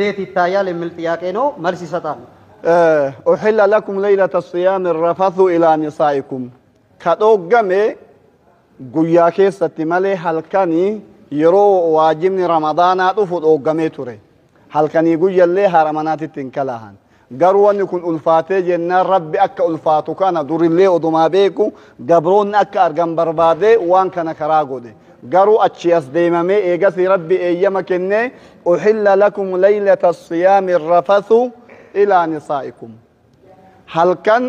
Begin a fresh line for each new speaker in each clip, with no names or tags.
ديت التايال من التياكينو مرسي ستان
أحل لكم ليلة الصيام الرفث إلى نسائكم كدوغمي غويا كيستي مالي halkani يرو واجبني رمضان أطفو دوغمي توري halkani غويا اللي هرمانات تنكلاهن قروان يكون ألفاتي جنان ربي أكا ألفاتو كان دور اللي أدوما بيكو قبرون أكا أرقم بربادي وان كان كراغو دي قرو أتشياس ديمامي إيقاسي ربي إيما كني أحل لكم ليلة الصيام الرفث إلى نسائكم هل كان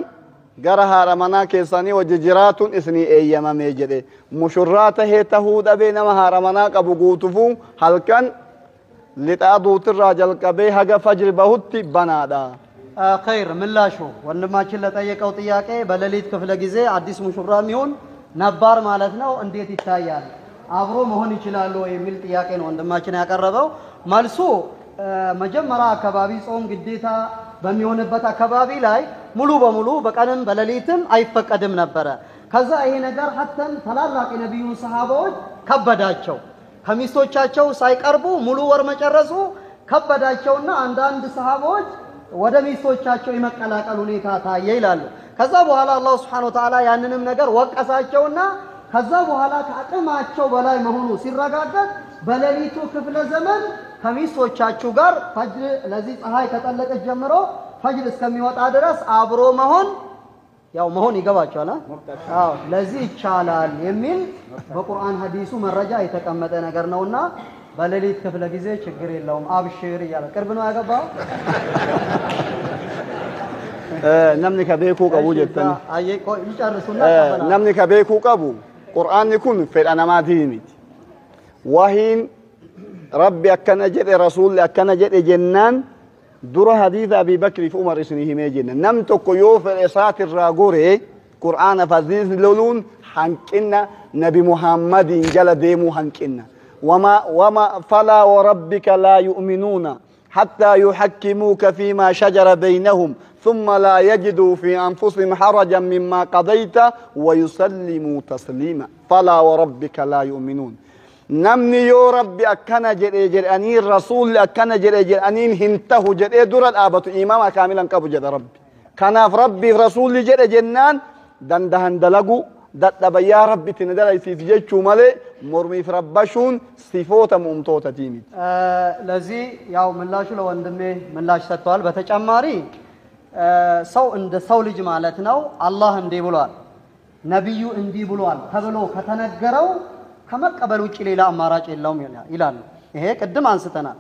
قرها رمنا كيساني وججرات إسني إيما ميجري مشراته تهود بينما رمنا قبو قوتفو هل كان لتأدوت الراجل قبي هقا فجر بهت بنادا
خير من لا شو وانما كلا تايقو طياقه بلليت كفله غزي አዲስ ሙሽራ ሚሆን ነባር ማለት ነው እንዴት ይታያል አብሮ መሆን ይችላል ወይ የሚል ጥያቄ ነው ወንድማችን ያቀረበው መልሱ መጀመሪያ አካባቢ ጾም ግዴታ በሚሆንበት አካባቢ ላይ ሙሉ በሙሉ በቀንም በለሊትም አይፈቀድም ነበር ከዛ ይሄ ነገር ሐተን ተላላቅ ነብዩ ሰሃባዎች ከበዳቸው ከሚስቶቻቸው ሳይቀርቡ ሙሉ ወር መጨረሱ ከበዳቸውና አንዳንድ ሰሃባዎች ወደ ሚስቶቻቸው ይመቀላቀሉ ሁኔታ ታየ ይላሉ ከዛ በኋላ አላህ Subhanahu Wa Ta'ala ያንንም ነገር ወቀሳቸውና ከዛ በኋላ ከአቅማቸው በላይ መሆኑ ሲረጋገጥ በለሊቱ ክፍለ ዘመን ከሚስቶቻቸው ጋር ፈጅር ለዚህ ፀሐይ ከጠለቀች ጀምሮ ፈጅር እስከሚወጣ ድረስ አብሮ መሆን ያው መሆን ይገባቸዋል አዎ ለዚህ ይቻላል የሚል በቁርአን ሐዲሱ መረጃ የተቀመጠ ነገር ነውና በለሊት ክፍለ ጊዜ ችግር የለውም አብሽር ይያለ ቅርብ ነው ያገባው
namni ka beekuu qabu jettani
ayi ko ይጨርሱና
namni ka beekuu qabu qur'aanni kun fedha namaatii miti wahiin rabbi akkana jedhe rasuulli akkana jedhe jennaan dura hadiisa Abi Bakri fi Umar isinii himee jenna nam tokko yoo fedhe isaatirraa gore qur'aana fadhiisni loluun hanqina nabi Muhammadin jala deemuu hanqina وما فلا وربك لا يؤمنون حتى يحكموك فيما شجر بينهم ثم لا يجدوا في أنفسهم حرجا مما قضيت ويسلموا تسليما فلا وربك لا يؤمنون نمني يو ربي أكنا جري أنين رسول أكنا جري أنين هنته جري دور الآبة إماما كاملا كابو جد ربي كان ربي رسول جري جنان دندهن دلقو dadhaba yaa rabbi tinadalaisiif jechuu malee mormiif rabbashuun sifoota muumtootatiimi
ለዚህ ያው ምላሹ ለወንድሜ ምላሽ ሰጥቷል በተጨማሪ ሰው እንደ ሰው ልጅ ማለት ነው አላህ እንዲህ ብሏል ነብዩ እንዲህ ብሏል ተብሎ ከተነገረው ከመቀበል ውጪ ሌላ አማራጭ የለውም ይላሉ ይሄ ቅድም አንስተናል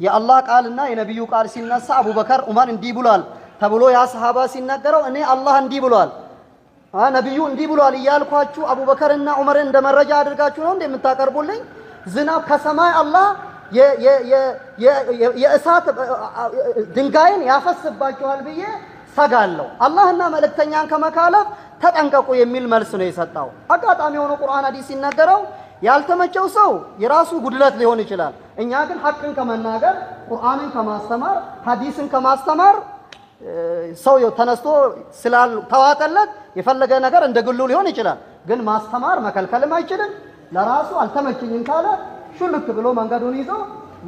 የአላህ ቃልና የነብዩ ቃል ሲነሳ አቡበከር ዑመር እንዲህ ብሏል ተብሎ ያ ሰሃባ ሲነገረው እኔ አላህ እንዲህ ብሏል ነብዩ እንዲህ ብሏል ይያልኳችሁ አቡበከርና ዑመርን እንደመረጃ አድርጋችሁ ነው እንደምታቀርቡልኝ ዝናብ ከሰማይ አላህ የእሳት ድንጋይን ያፈስባችኋል ብዬ ሰጋለሁ አላህና መልእክተኛን ከመካለፍ ተጠንቀቁ የሚል መልስ ነው የሰጣው አጋጣሚ ሆኖ ቁርአን ሐዲስ ሲነገረው ያልተመቸው ሰው የራሱ ጉድለት ሊሆን ይችላል እኛ ግን ሐቅን ከመናገር ቁርአንን ከማስተማር ሐዲስን ከማስተማር ሰው ተነስቶ ስላል ተዋጠለት የፈለገ ነገር እንደግሉ ሊሆን ይችላል ግን ማስተማር መከልከልም አይችልም ለራሱ አልተመቸኝም ካለ ሹልክ ብሎ መንገዱን ይዞ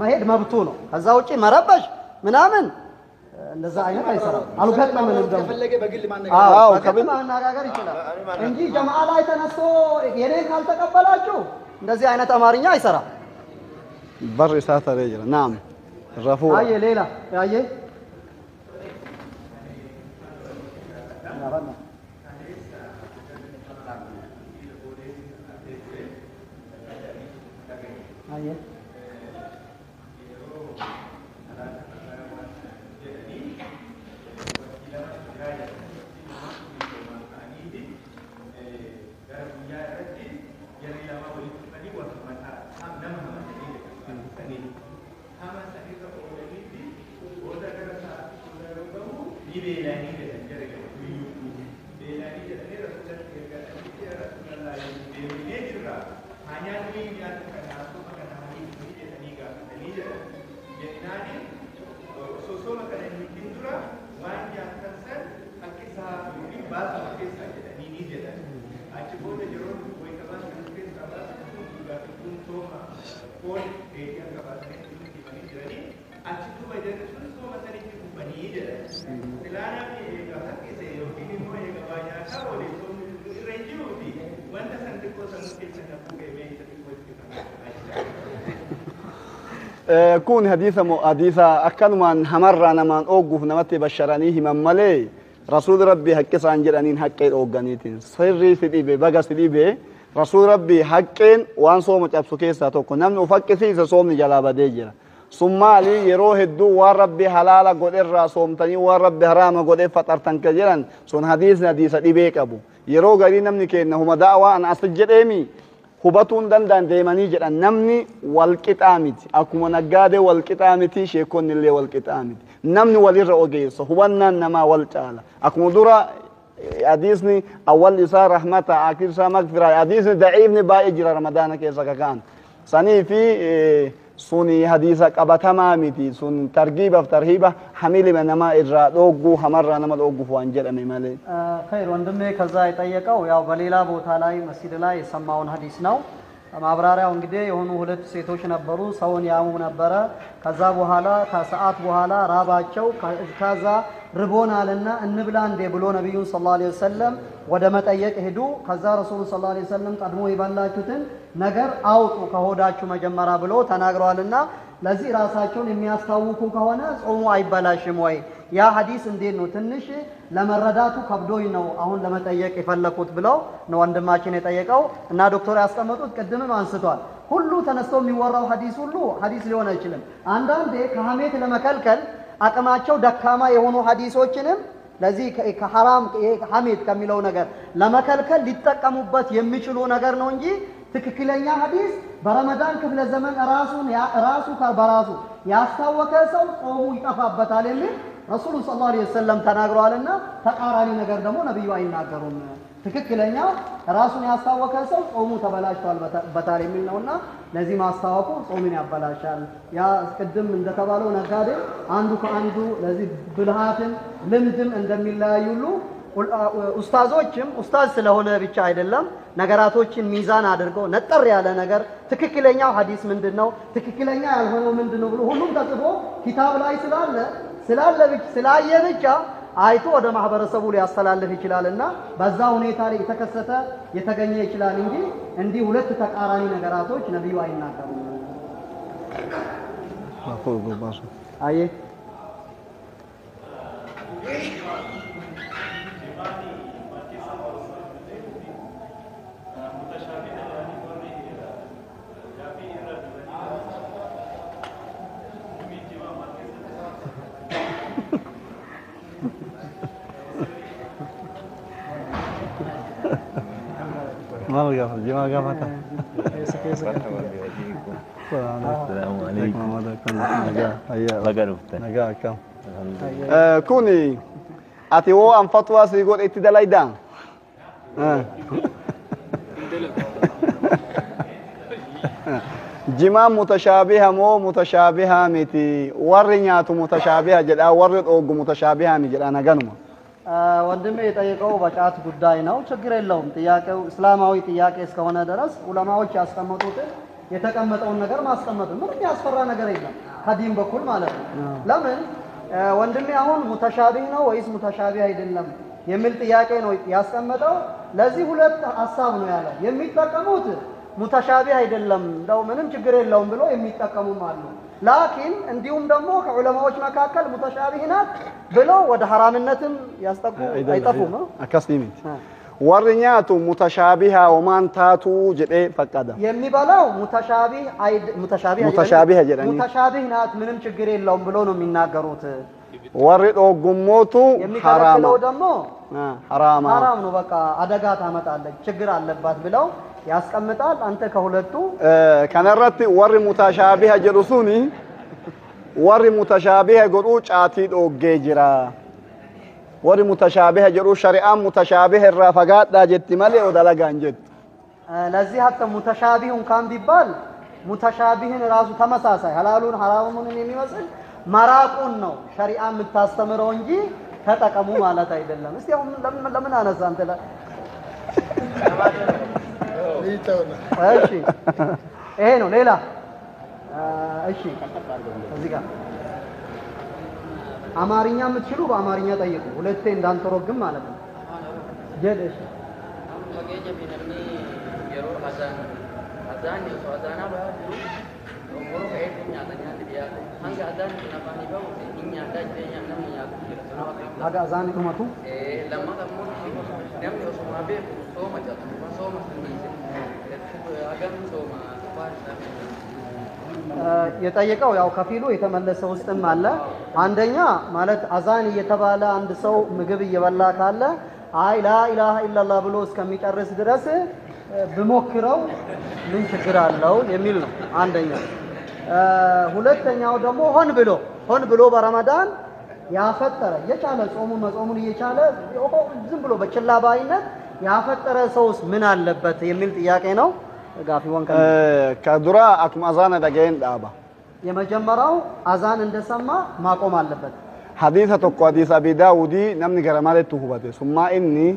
መሄድ መብቱ ነው ከዛ ውጪ መረበሽ ምናምን እንደዛ አይነት አይሰራም አልገጠመንም ደግሞ ከፈለገ በግል ማናገር ይችላል እንጂ ጀማዓ ላይ ተነስቶ የኔን ካልተቀበላችሁ እንደዚህ አይነት አማርኛ አይሰራም
በር ኢሳተ ረጅል نعم الرفوع
አየ ሌላ አየ aye
كون حديثا أكن من همر نمان أوقف نمتي بشرانيه من ملي رسول ربي حق سانجرانين حق أوقانيتين سري سديبه بقى سديبه رسول ربي حقين وان صوم تابسو كيسا توكو نمن أفكر فيه صوم جلابة ديجرا ثم علي يروه الدو وربي حلالا قد إرى صوم تاني وربي حرام قد إفتر تنكجران سون حديث ديبيك أبو يروه قرين نمني كينهما دعوة أن أسجد إيمي hubatun dandan deemanii jedhan namni wal qixaa miti akkuma naggaade wal qixaa miti sheekonni illee wal qixaa miti namni walirra ogeessa hubannaan namaa wal caala akkuma dura hadiisni awwal isaa rahmata aakhir isaa magfira hadiisni daciifni baay'ee jira ramadaana keessa kakaan sanii fi suni hadiisa qabatamaa miti sun targiibaaf tarhiiba hamili nama irraa dhooggu hamarraa nama dhoogguuf waan jedhame malee
خير ወንድሜ ከዛ የጠየቀው ያው በሌላ ቦታ ላይ መስጊድ ላይ የሰማውን ሐዲስ ነው ማብራሪያው እንግዲህ የሆኑ ሁለት ሴቶች ነበሩ ሰውን ያሙ ነበረ ከዛ በኋላ ከሰዓት በኋላ ራባቸው ከዛ ርቦናልና እንብላ እንደ ብሎ ነብዩ ሰለላሁ ዐለይሂ ወሰለም ወደ መጠየቅ ሄዱ ከዛ ረሱሉ ሰለላሁ ዐለይሂ ወሰለም ቀድሞ ይባላችሁትን ነገር አውጡ ከሆዳችሁ መጀመሪያ ብሎ ተናግረዋልና ለዚህ ራሳቸውን የሚያስታውቁ ከሆነ ጾሙ አይበላሽም ወይ ያ ሐዲስ እንዴት ነው ትንሽ ለመረዳቱ ከብዶኝ ነው አሁን ለመጠየቅ የፈለኩት ብለው ነው ወንድማችን የጠየቀው እና ዶክተር ያስቀመጡት ቅድምም አንስቷል ሁሉ ተነስቶ የሚወራው ሐዲስ ሁሉ ሐዲስ ሊሆን አይችልም አንዳንዴ ከሐሜት ለመከልከል አቅማቸው ደካማ የሆኑ ሐዲሶችንም ለዚህ ከሐራም ሐሜት ከሚለው ነገር ለመከልከል ሊጠቀሙበት የሚችሉ ነገር ነው እንጂ ትክክለኛ ሐዲስ በረመዳን ክፍለ ዘመን ራሱ በራሱ ያስታወቀ ሰው ጾሙ ይጠፋበታል የሚል ረሱሉ ሰለላሁ ዐለይሂ ወሰለም ተናግረዋልና ተቃራኒ ነገር ደግሞ ነብዩ አይናገሩም ትክክለኛው ራሱን ያስታወቀ ሰው ጾሙ ተበላሽቷል በታል የሚል ነውና ለዚህ ማስታወቁ ጾምን ያበላሻል ያ ቅድም እንደተባለው ነጋዴ አንዱ ከአንዱ ለዚህ ብልሃትን ልምድም እንደሚለያዩሉ ኡስታዞችም ኡስታዝ ስለሆነ ብቻ አይደለም ነገራቶችን ሚዛን አድርገው ነጠር ያለ ነገር ትክክለኛው ሐዲስ ምንድነው ትክክለኛ ያልሆነው ምንድነው ብሎ ሁሉም ተጽፎ ኪታብ ላይ ስላየ ብቻ አይቶ ወደ ማህበረሰቡ ሊያስተላልፍ ይችላልና በዛ ሁኔታ ላይ የተከሰተ የተገኘ ይችላል እንጂ እንዲህ ሁለት ተቃራኒ ነገራቶች ነብዩ አይናገሩም አየ
ما وقف الجماعة قافتها
السلام عليكم
نجا كم كوني أتي هو أم فتوى سيقول اتدلايدان جماع متشابهة مو متشابهة متي ورنيات متشابهة جدا ورد أوج متشابهة مجد أنا جنوم
ወንድሜ የጠየቀው በጫት ጉዳይ ነው ችግር የለውም ጥያቄው እስላማዊ ጥያቄ እስከሆነ ድረስ ዑለማዎች ያስቀመጡትን የተቀመጠውን ነገር ማስቀመጥ ምንም ያስፈራ ነገር የለም ከዲን በኩል ማለት ነው ለምን ወንድሜ አሁን ሙተሻቢህ ነው ወይስ ሙተሻቢህ አይደለም የሚል ጥያቄ ነው ያስቀመጠው ለዚህ ሁለት ሐሳብ ነው ያለው የሚጠቀሙት ሙተሻቢህ አይደለም እንደው ምንም ችግር የለውም ብሎ የሚጠቀሙም አሉ ላኪን እንዲሁም ደግሞ ከዑለማዎች መካከል ሙተሻቢህ ናት ብለው ወደ ሐራምነትም ያስጠቁ አይጠፉም
አካስሊሚት ወርኛቱ ሙተሻቢሃ ወማን ታቱ ጀዴ ፈቀደ የሚባለው ሙተሻቢህ ሙተሻቢህ ናት ምንም ችግር የለውም ብሎ ነው የሚናገሩት ወርዶ ጉሞቱ ሐራም ነው ደግሞ ሐራም ነው በቃ አደጋ ታመጣለች ችግር አለባት ብለው ያስቀምጣል አንተ ከሁለቱ ከነረት ወር ሙተሻቢህ ጀሩሱኒ ወር ሙተሻቢህ ጎዱ ጫቲ ዶጌ ጅራ ወር ሙተሻቢህ ጀሩ ሸሪዓ ሙተሻቢህ ራፈጋዳ ጀት ማለ ወዳላጋ እንጀት ለዚህ ሀተ ሙተሻቢህ እንኳን ቢባል ሙተሻቢህን ራሱ ተመሳሳይ ሐላሉን ሐራሙን የሚመስል መራቁን ነው ሸሪዓ የምታስተምረው እንጂ ተጠቀሙ ማለት አይደለም እስቲ አሁን ለምን አነሳ አንተ እሺ ይሄ ነው ሌላ እሺ እዚህ ጋር
አማርኛ የምትችሉ በአማርኛ ጠይቁ ሁለቴ እንዳንተረጉም ማለት ነው ጀደሽ Agak azan itu matu?
Lama kamu nem yo soma be soma jatuh, soma sendiri. Agak soma
የጠየቀው ያው ከፊሉ የተመለሰ ውስጥም አለ አንደኛ ማለት አዛን እየተባለ አንድ ሰው ምግብ እየበላ ካለ አይ ላ ኢላሃ ኢላላህ ብሎ እስከሚጨርስ ድረስ ብሞክረው ምን ችግር አለው የሚል ነው አንደኛ ሁለተኛው ደግሞ ሆን ብሎ በረመዳን ያፈጠረ የቻለ ጾሙን እየቻለ ዝም ብሎ በችላ ባይነት ያፈጠረ ሰውስ ምን አለበት የሚል ጥያቄ ነው ጋፊ ወንከ
ከዱራ አኩም አዛን ደገን ዳባ
የመጀመሪያው አዛን እንደሰማ ማቆም አለበት
حديث تقوى حديث أبي داودي نمني غرمالة تهوبته ثم إني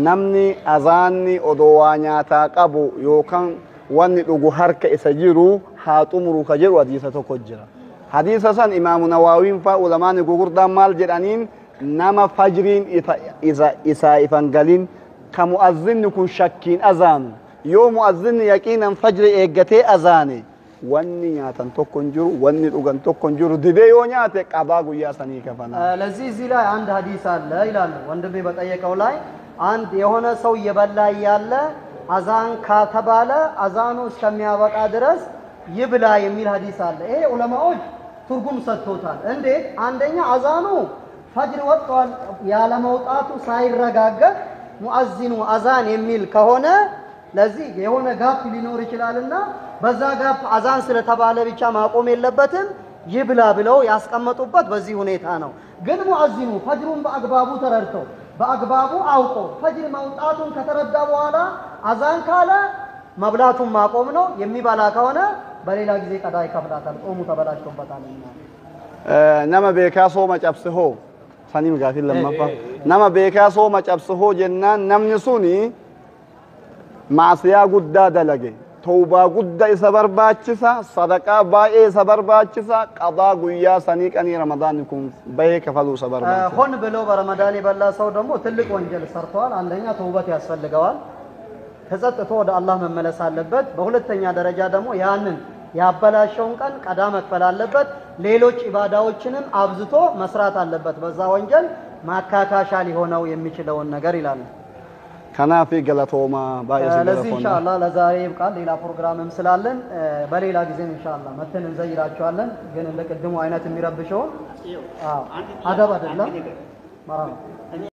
نمني أذاني أدوانيا تاقبو يوكان واني لغو حركة إسجيرو حاتمرو كجر حديث تقوى جرا حديث سن إمام نواوين فعلمان غور دامال جرانين نما فجرين إسا إفنغالين كمؤذن نكون شكين أذان يوم مؤذن يقينا فجر إيقتي أذاني wanni nyaatan tokkon jiru wanni dhugan tokkon jiru dide yoo nyaate qabaa guyyaa sanii kafana
ለዚህ እዚህ ላይ አንድ ሐዲስ አለ ይላል ወንድሜ በጠየቀው ላይ አንድ የሆነ ሰው እየበላ ያለ አዛን ከተባለ አዛኑ እስከሚያበቃ ድረስ ይብላ የሚል ሐዲስ አለ ይሄ ዑለማዎች ትርጉም ሰጥተውታል እንዴት አንደኛ አዛኑ ፈጅር ወጥቷል ያለ መውጣቱ ሳይረጋገጥ ሙአዚኑ አዛን የሚል ከሆነ ለዚህ የሆነ ጋፕ ሊኖር ይችላልና በዛ ጋፕ አዛን ስለተባለ ብቻ ማቆም የለበትም ይብላ ብለው ያስቀመጡበት በዚህ ሁኔታ ነው ግን ሙአዚኑ ፈጅሩን በአግባቡ ተረድተው በአግባቡ አውቆ ፈጅር መውጣቱን ከተረዳ በኋላ አዛን ካለ መብላቱን ማቆም ነው የሚባላ ከሆነ በሌላ ጊዜ ቀዳ ይከፍላታል ጾሙ ተበላሽቶበታልና
ነማ ቤካሶ መጨብስሆ ሰኒም ጋፊል ለማፋ ነማ ቤካሶ መጨብስሆ ጀናን ነምኒ ሱኒ ማዕሲያ ጉዳ ደለገ توبا قد إسبر باتشسا صدقاء باي إسبر باتشسا قضاء قويا سنيقني رمضان يكون باي كفلو سبر باتشسا
خون بلو برمضان بلا سو دمو تلك وانجل سرطوال عندنا توبة يسفل لقوال كذات تود الله من ملس اللبت بهولتنيا درجة دمو يانن يابلا شونكن قدامك فلا اللبت ليلوش إباداوچنم أبزتو مسرات اللبت بزا وانجل ما كاكاشالي هوناو يميشلون نگر إلال
كنا في غلطوما بايس
لذي إن شاء الله لزاري يبقى ليلا بروغرام مسلالن بليلا جزين إن شاء الله متن نزيراچوالن ግን እንደቀደሙ አይነት የሚረብሽው አዎ አደብ አይደለም ማራ